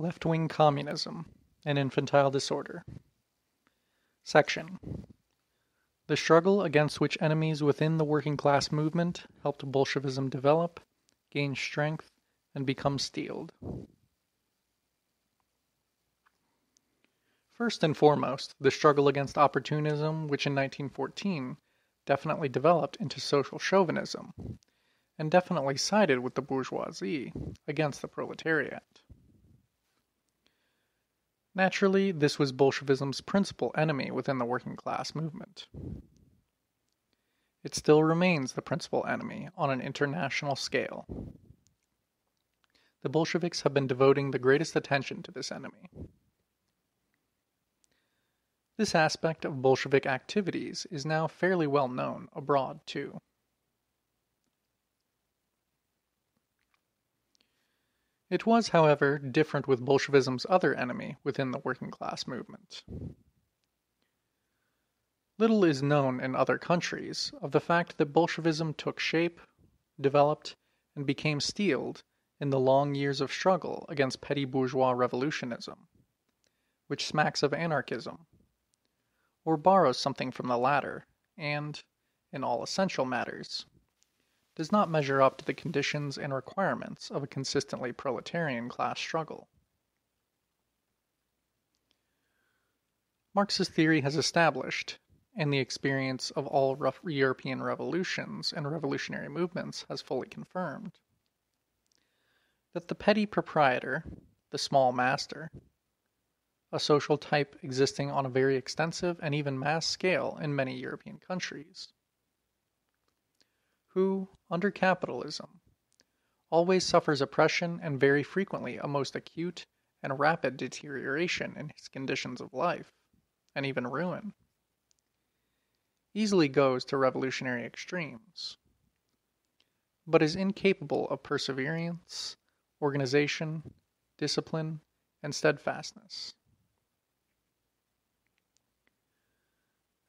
Left-wing communism, an infantile disorder. Section. The struggle against which enemies within the working class movement helped Bolshevism develop, gain strength, and become steeled. First and foremost, the struggle against opportunism, which in 1914 definitely developed into social chauvinism, and definitely sided with the bourgeoisie against the proletariat. Naturally, this was Bolshevism's principal enemy within the working class movement. It still remains the principal enemy on an international scale. The Bolsheviks have been devoting the greatest attention to this enemy. This aspect of Bolshevik activities is now fairly well known abroad, too. It was, however, different with Bolshevism's other enemy within the working class movement. Little is known in other countries of the fact that Bolshevism took shape, developed, and became steeled in the long years of struggle against petty bourgeois revolutionism, which smacks of anarchism, or borrows something from the latter, and, in all essential matters, does not measure up to the conditions and requirements of a consistently proletarian class struggle. Marxist theory has established, and the experience of all European revolutions and revolutionary movements has fully confirmed, that the petty proprietor, the small master, a social type existing on a very extensive and even mass scale in many European countries, who, under capitalism, always suffers oppression and very frequently a most acute and rapid deterioration in his conditions of life, and even ruin, easily goes to revolutionary extremes, but is incapable of perseverance, organization, discipline, and steadfastness.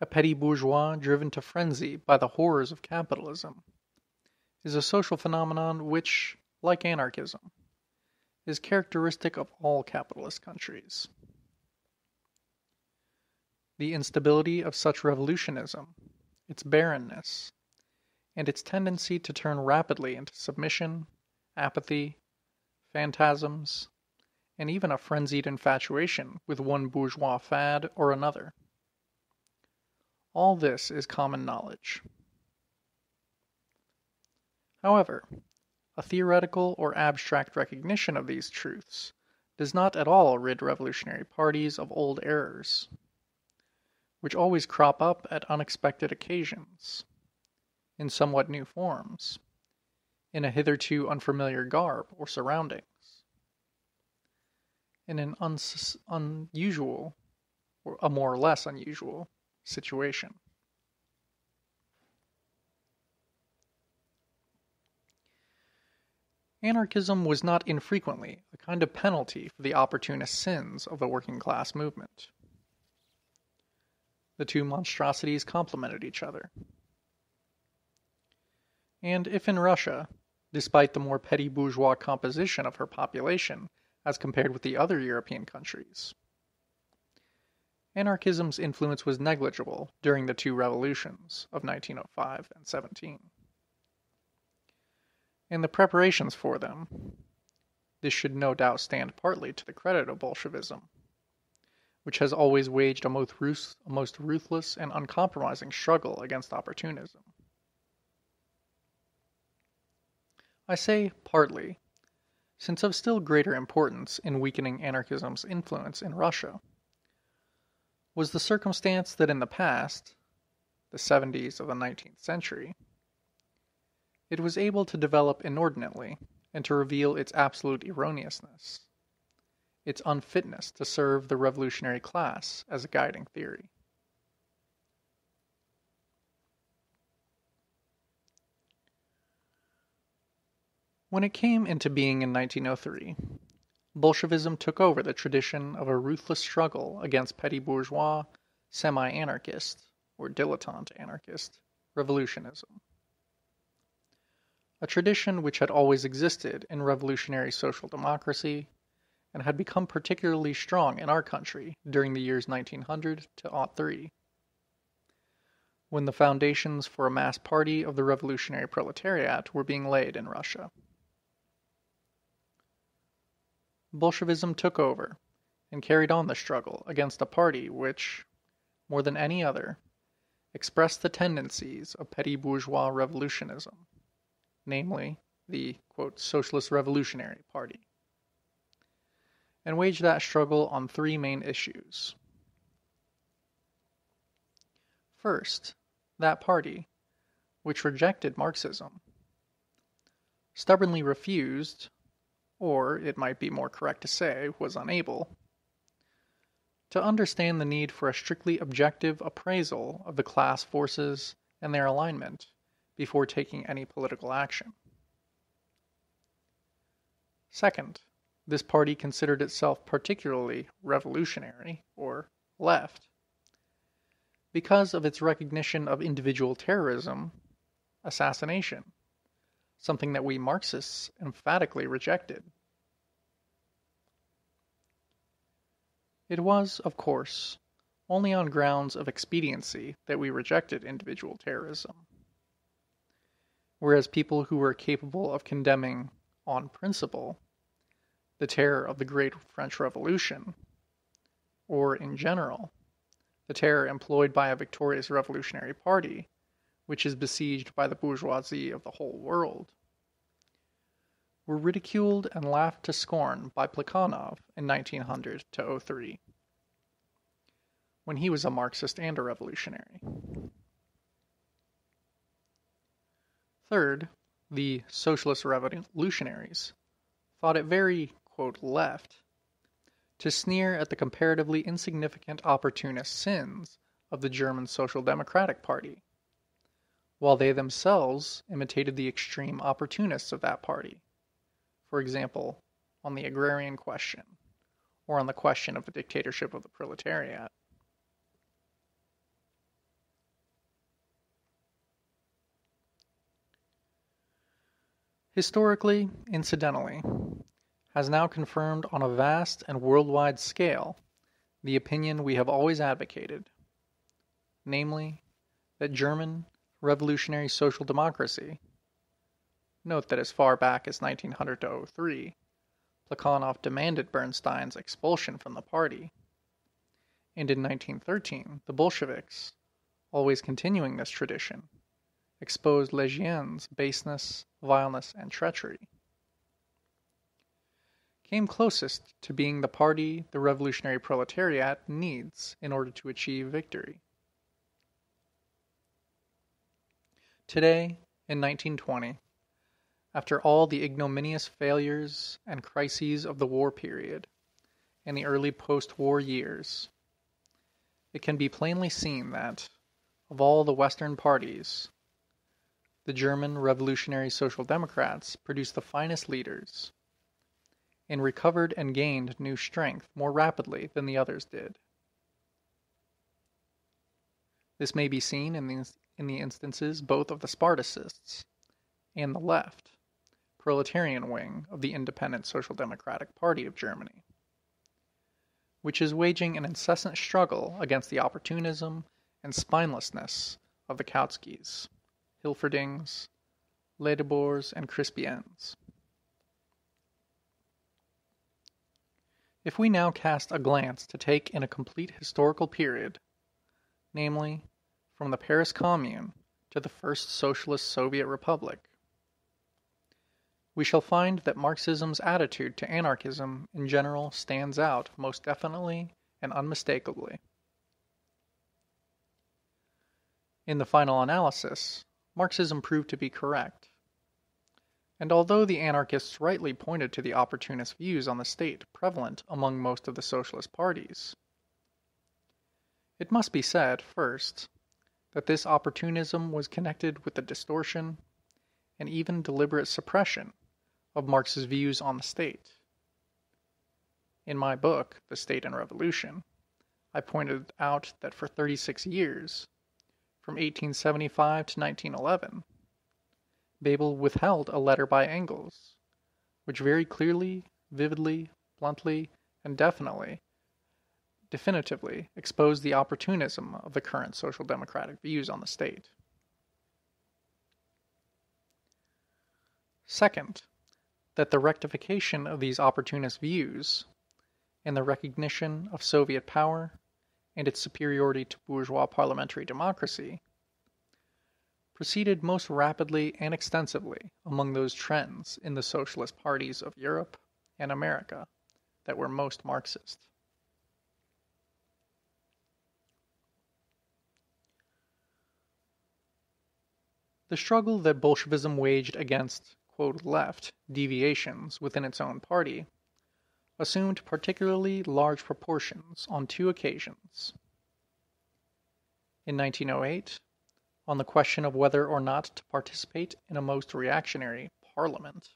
A petty bourgeois driven to frenzy by the horrors of capitalism is a social phenomenon which, like anarchism, is characteristic of all capitalist countries. The instability of such revolutionism, its barrenness, and its tendency to turn rapidly into submission, apathy, phantasms, and even a frenzied infatuation with one bourgeois fad or another. All this is common knowledge. However, a theoretical or abstract recognition of these truths does not at all rid revolutionary parties of old errors, which always crop up at unexpected occasions, in somewhat new forms, in a hitherto unfamiliar garb or surroundings, in an unusual, or a more or less unusual, situation. Anarchism was not infrequently a kind of penalty for the opportunist sins of the working class movement. The two monstrosities complemented each other. And if in Russia, despite the more petty bourgeois composition of her population as compared with the other European countries, anarchism's influence was negligible during the two revolutions of 1905 and 17. In the preparations for them, this should no doubt stand partly to the credit of Bolshevism, which has always waged a most ruthless and uncompromising struggle against opportunism. I say partly, since of still greater importance in weakening anarchism's influence in Russia was the circumstance that in the past, the 70s of the 19th century, it was able to develop inordinately and to reveal its absolute erroneousness, its unfitness to serve the revolutionary class as a guiding theory. When it came into being in 1903, Bolshevism took over the tradition of a ruthless struggle against petty bourgeois, semi-anarchist, or dilettante anarchist, revolutionism. A tradition which had always existed in revolutionary social democracy and had become particularly strong in our country during the years 1900 to 03, when the foundations for a mass party of the revolutionary proletariat were being laid in Russia. Bolshevism took over and carried on the struggle against a party which, more than any other, expressed the tendencies of petty bourgeois revolutionism, namely the, quote, Socialist Revolutionary Party, and waged that struggle on three main issues. First, that party, which rejected Marxism, stubbornly refused, or it might be more correct to say, was unable, to understand the need for a strictly objective appraisal of the class forces and their alignment before taking any political action. Second, this party considered itself particularly revolutionary, or left, because of its recognition of individual terrorism, assassination, something that we Marxists emphatically rejected. It was, of course, only on grounds of expediency that we rejected individual terrorism, whereas people who were capable of condemning, on principle, the terror of the Great French Revolution, or, in general, the terror employed by a victorious revolutionary party, which is besieged by the bourgeoisie of the whole world, were ridiculed and laughed to scorn by Plekhanov in 1900 to 03, when he was a Marxist and a revolutionary. Third, the socialist revolutionaries thought it very, quote, left to sneer at the comparatively insignificant opportunist sins of the German Social Democratic Party, while they themselves imitated the extreme opportunists of that party, for example, on the agrarian question, or on the question of the dictatorship of the proletariat. Historically, incidentally, has now confirmed on a vast and worldwide scale the opinion we have always advocated, namely, that German revolutionary social democracy, note that as far back as 1900 to 03, Plekhanov demanded Bernstein's expulsion from the party, and in 1913, the Bolsheviks, always continuing this tradition, exposed Legien's baseness, vileness, and treachery, came closest to being the party the revolutionary proletariat needs in order to achieve victory. Today, in 1920, after all the ignominious failures and crises of the war period and the early post-war years, it can be plainly seen that, of all the Western parties, the German Revolutionary Social Democrats produced the finest leaders, and recovered and gained new strength more rapidly than the others did. This may be seen in the instances both of the Spartacists and the left, proletarian wing of the independent Social Democratic Party of Germany, which is waging an incessant struggle against the opportunism and spinelessness of the Kautskys, Hilferdings, Ledebours, and Crispiens. If we now cast a glance to take in a complete historical period, namely, from the Paris Commune to the first Socialist Soviet Republic, we shall find that Marxism's attitude to anarchism in general stands out most definitely and unmistakably. In the final analysis, Marxism proved to be correct. And although the anarchists rightly pointed to the opportunist views on the state prevalent among most of the socialist parties, it must be said, first, that this opportunism was connected with the distortion and even deliberate suppression of Marx's views on the state. In my book, The State and Revolution, I pointed out that for 36 years, from 1875 to 1911, Bebel withheld a letter by Engels, which very clearly, vividly, bluntly and definitively expose the opportunism of the current social democratic views on the state. Second, that the rectification of these opportunist views and the recognition of Soviet power and its superiority to bourgeois parliamentary democracy proceeded most rapidly and extensively among those trends in the socialist parties of Europe and America that were most Marxist. The struggle that Bolshevism waged against, quote, left deviations within its own party assumed particularly large proportions on two occasions. In 1908, on the question of whether or not to participate in a most reactionary parliament,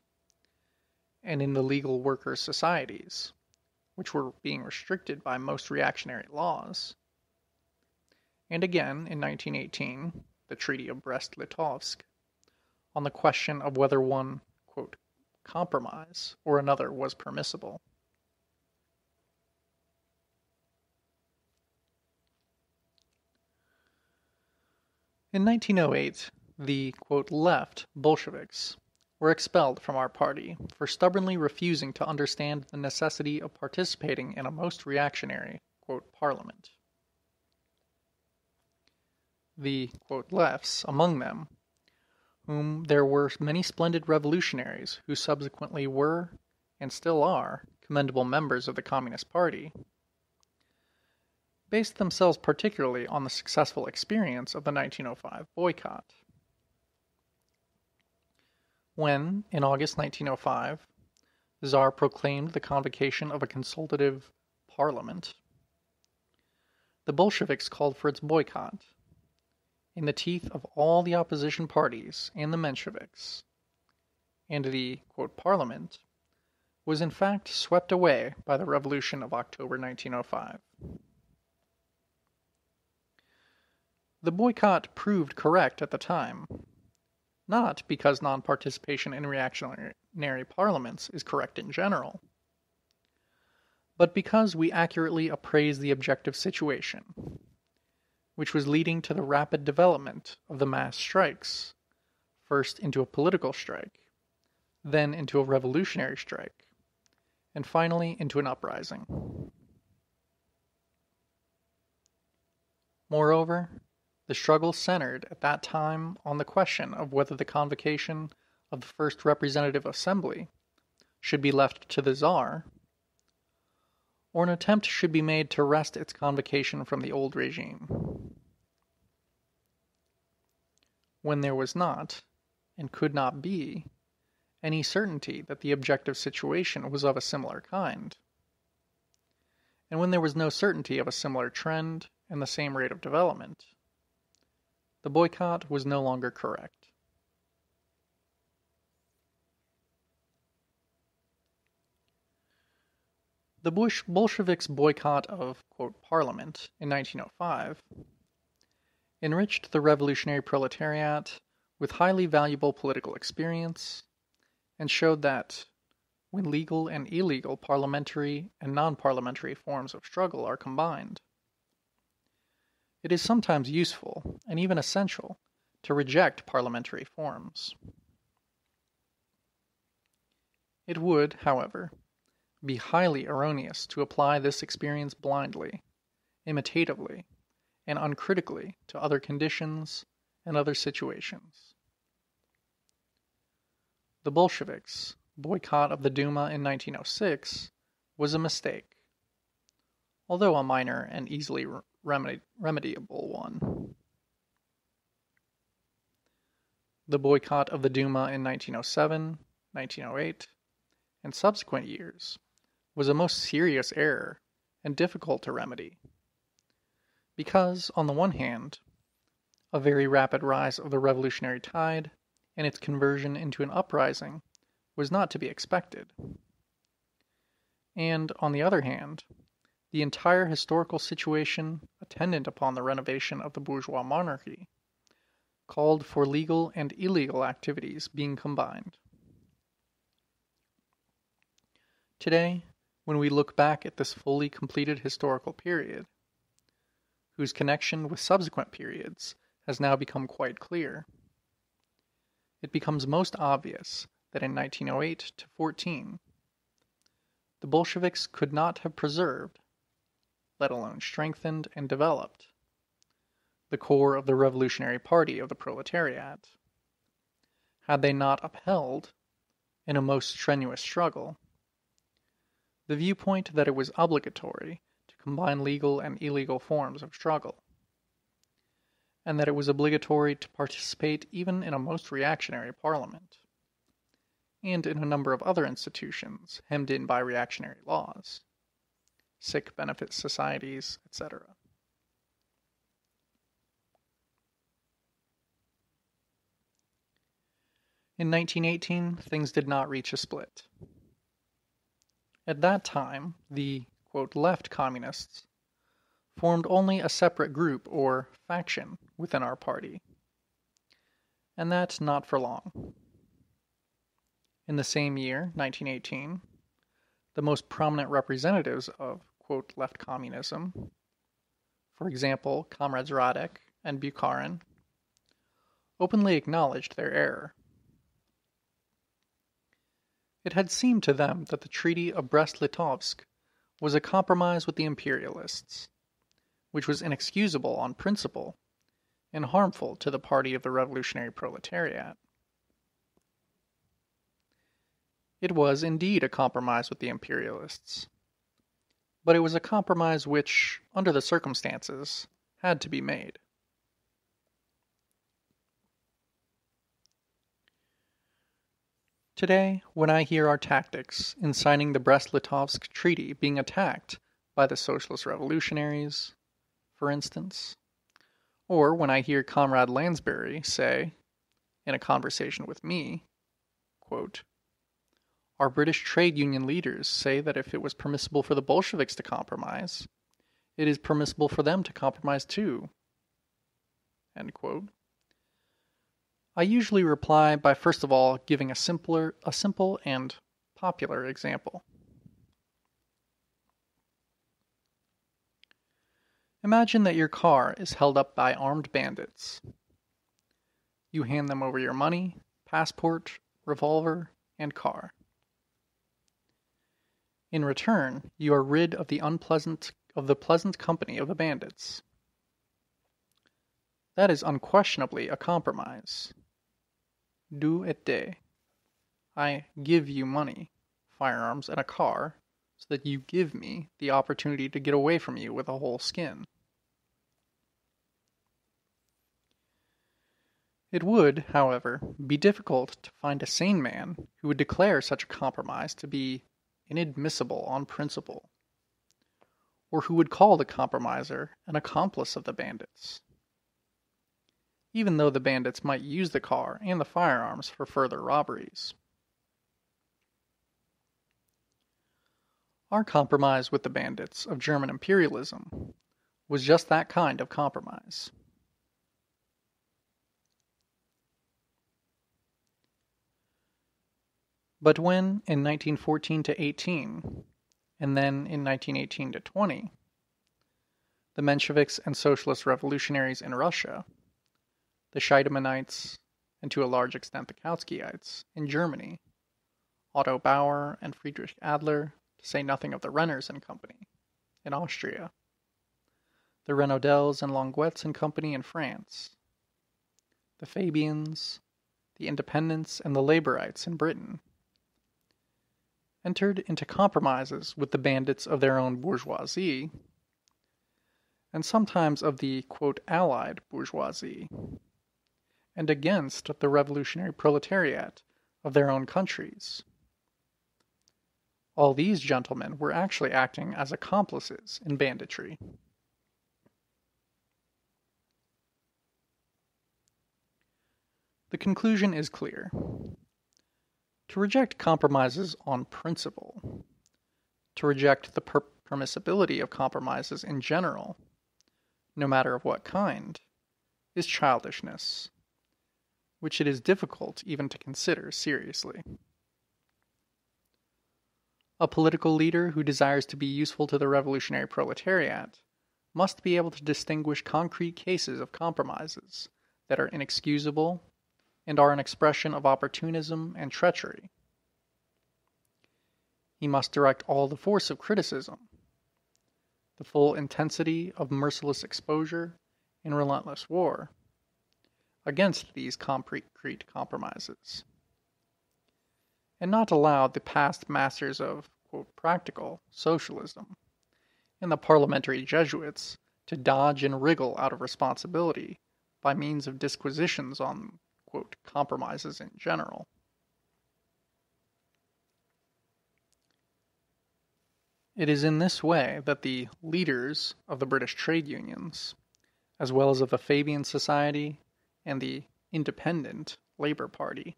and in the legal workers' societies, which were being restricted by most reactionary laws, and again in 1918, the Treaty of Brest-Litovsk, on the question of whether one, quote, compromise or another was permissible. In 1908, the, quote, left Bolsheviks were expelled from our party for stubbornly refusing to understand the necessity of participating in a most reactionary, quote, parliament. The, quote, lefts among them, whom there were many splendid revolutionaries who subsequently were, and still are, commendable members of the Communist Party, based themselves particularly on the successful experience of the 1905 boycott. When, in August 1905, the Tsar proclaimed the convocation of a consultative parliament, the Bolsheviks called for its boycott, in the teeth of all the opposition parties and the Mensheviks, and the, quote, parliament was in fact swept away by the revolution of October 1905. The boycott proved correct at the time, not because non-participation in reactionary parliaments is correct in general, but because we accurately appraised the objective situation, which was leading to the rapid development of the mass strikes, first into a political strike, then into a revolutionary strike, and finally into an uprising. Moreover, the struggle centered at that time on the question of whether the convocation of the first representative assembly should be left to the Tsar, or an attempt should be made to wrest its convocation from the old regime. When there was not, and could not be, any certainty that the objective situation was of a similar kind, and when there was no certainty of a similar trend and the same rate of development, the boycott was no longer correct. The Bolsheviks' boycott of, quote, parliament in 1905 enriched the revolutionary proletariat with highly valuable political experience and showed that when legal and illegal parliamentary and non-parliamentary forms of struggle are combined, it is sometimes useful and even essential to reject parliamentary forms. It would, however, be highly erroneous to apply this experience blindly, imitatively, and uncritically to other conditions and other situations. The Bolsheviks' boycott of the Duma in 1906 was a mistake, although a minor and easily remediable one. The boycott of the Duma in 1907, 1908, and subsequent years was a most serious error and difficult to remedy, because, on the one hand, a very rapid rise of the revolutionary tide and its conversion into an uprising was not to be expected, and, on the other hand, the entire historical situation attendant upon the renovation of the bourgeois monarchy called for legal and illegal activities being combined. Today, when we look back at this fully completed historical period, whose connection with subsequent periods has now become quite clear, it becomes most obvious that in 1908 to 14, the Bolsheviks could not have preserved, let alone strengthened and developed, the core of the revolutionary party of the proletariat, had they not upheld, in a most strenuous struggle, the viewpoint that it was obligatory to combine legal and illegal forms of struggle, and that it was obligatory to participate even in a most reactionary parliament, and in a number of other institutions hemmed in by reactionary laws, sick benefit societies, etc. In 1918, things did not reach a split. At that time, the, quote, left communists formed only a separate group or faction within our party, and that not for long. In the same year, 1918, the most prominent representatives of, quote, left communism, for example, Comrades Radek and Bukharin, openly acknowledged their error. It had seemed to them that the Treaty of Brest-Litovsk was a compromise with the imperialists, which was inexcusable on principle and harmful to the party of the revolutionary proletariat. It was indeed a compromise with the imperialists, but it was a compromise which, under the circumstances, had to be made. Today, when I hear our tactics in signing the Brest-Litovsk Treaty being attacked by the socialist revolutionaries, for instance, or when I hear Comrade Lansbury say, in a conversation with me, quote, "Our British trade union leaders say that if it was permissible for the Bolsheviks to compromise, it is permissible for them to compromise too," end quote, I usually reply by first of all giving a simple and popular example. Imagine that your car is held up by armed bandits. You hand them over your money, passport, revolver, and car. In return, you are rid of the pleasant company of the bandits. That is unquestionably a compromise. Do et de. I give you money, firearms, and a car, so that you give me the opportunity to get away from you with a whole skin. It would, however, be difficult to find a sane man who would declare such a compromise to be inadmissible on principle, or who would call the compromiser an accomplice of the bandits, even though the bandits might use the car and the firearms for further robberies. Our compromise with the bandits of German imperialism was just that kind of compromise. But when, in 1914 to 18, and then in 1918 to 20, the Mensheviks and socialist revolutionaries in Russia, the Scheidemanites, and to a large extent the Kautskyites, in Germany, Otto Bauer and Friedrich Adler, to say nothing of the Renners and Company, in Austria, the Renaudels and Longuets and Company in France, the Fabians, the Independents, and the Labourites in Britain, entered into compromises with the bandits of their own bourgeoisie, and sometimes of the, quote, allied bourgeoisie, and against the revolutionary proletariat of their own countries. All these gentlemen were actually acting as accomplices in banditry. The conclusion is clear. To reject compromises on principle, to reject the permissibility of compromises in general, no matter of what kind, is childishness, which it is difficult even to consider seriously. A political leader who desires to be useful to the revolutionary proletariat must be able to distinguish concrete cases of compromises that are inexcusable and are an expression of opportunism and treachery. He must direct all the force of criticism, the full intensity of merciless exposure in relentless war, against these concrete compromises, and not allow the past masters of, quote, practical socialism and the parliamentary Jesuits to dodge and wriggle out of responsibility by means of disquisitions on, quote, compromises in general. It is in this way that the leaders of the British trade unions, as well as of the Fabian Society and the Independent Labour Party,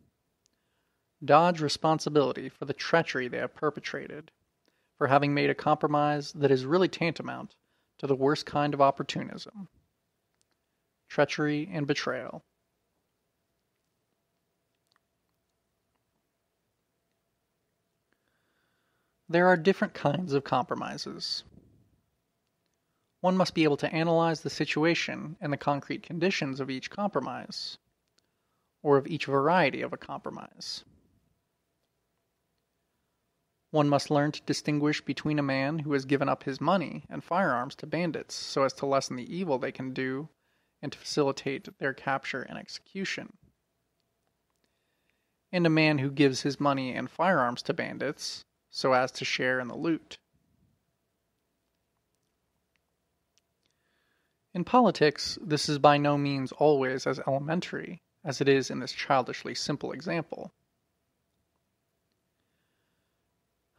dodge responsibility for the treachery they have perpetrated, for having made a compromise that is really tantamount to the worst kind of opportunism, treachery and betrayal. There are different kinds of compromises. One must be able to analyze the situation and the concrete conditions of each compromise, or of each variety of a compromise. One must learn to distinguish between a man who has given up his money and firearms to bandits so as to lessen the evil they can do and to facilitate their capture and execution, and a man who gives his money and firearms to bandits so as to share in the loot. In politics, this is by no means always as elementary as it is in this childishly simple example.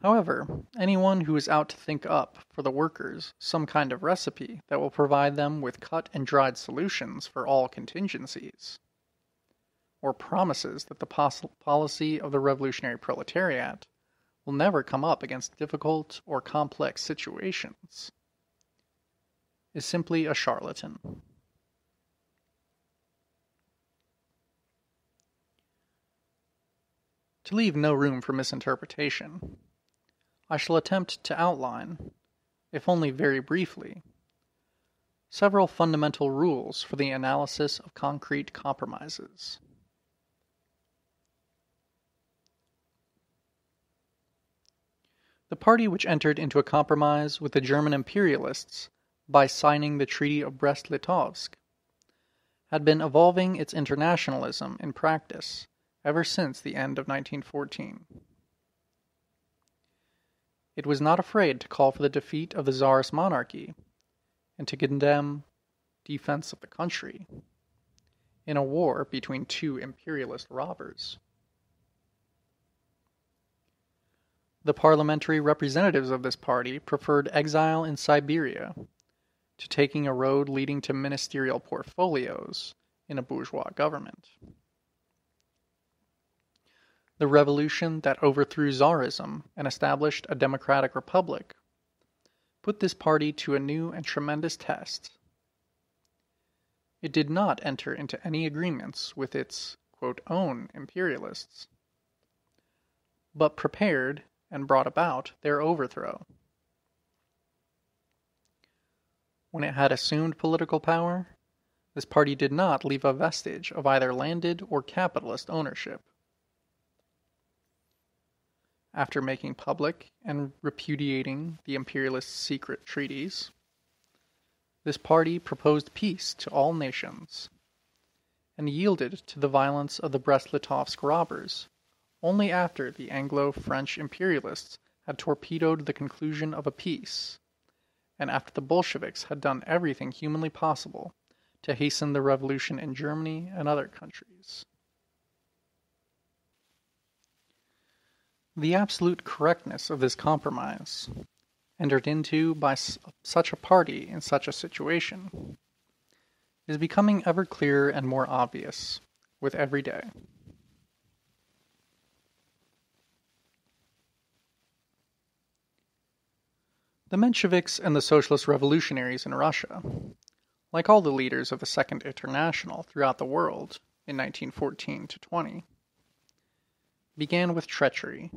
However, anyone who is out to think up for the workers some kind of recipe that will provide them with cut and dried solutions for all contingencies, or promises that the policy of the revolutionary proletariat will never come up against difficult or complex situations, is simply a charlatan. To leave no room for misinterpretation, I shall attempt to outline, if only very briefly, several fundamental rules for the analysis of concrete compromises. The party which entered into a compromise with the German imperialists by signing the Treaty of Brest-Litovsk had been evolving its internationalism in practice ever since the end of 1914. It was not afraid to call for the defeat of the Tsarist monarchy and to condemn defense of the country in a war between two imperialist robbers. The parliamentary representatives of this party preferred exile in Siberia to taking a road leading to ministerial portfolios in a bourgeois government. The revolution that overthrew Tsarism and established a democratic republic put this party to a new and tremendous test. It did not enter into any agreements with its, quote, own imperialists, but prepared and brought about their overthrow. When it had assumed political power, this party did not leave a vestige of either landed or capitalist ownership. After making public and repudiating the imperialist secret treaties, this party proposed peace to all nations, and yielded to the violence of the Brest-Litovsk robbers only after the Anglo-French imperialists had torpedoed the conclusion of a peace, and after the Bolsheviks had done everything humanly possible to hasten the revolution in Germany and other countries. The absolute correctness of this compromise, entered into by such a party in such a situation, is becoming ever clearer and more obvious with every day. The Mensheviks and the socialist revolutionaries in Russia, like all the leaders of the Second International throughout the world in 1914 to 20, began with treachery,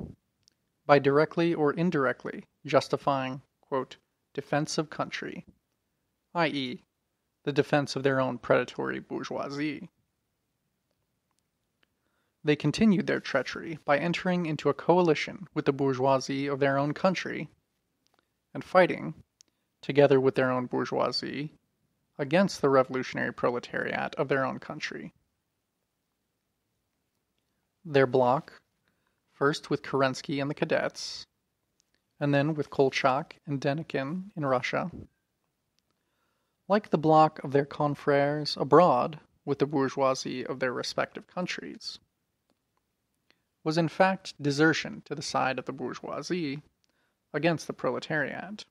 by directly or indirectly justifying, quote, defense of country, i.e., the defense of their own predatory bourgeoisie. They continued their treachery by entering into a coalition with the bourgeoisie of their own country and fighting, together with their own bourgeoisie, against the revolutionary proletariat of their own country. Their bloc, first with Kerensky and the Cadets, and then with Kolchak and Denikin in Russia, like the bloc of their confrères abroad with the bourgeoisie of their respective countries, was in fact desertion to the side of the bourgeoisie against the proletariat.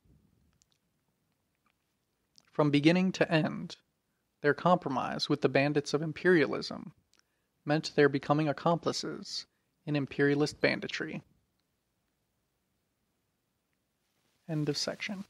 From beginning to end, their compromise with the bandits of imperialism meant their becoming accomplices in imperialist banditry. End of section.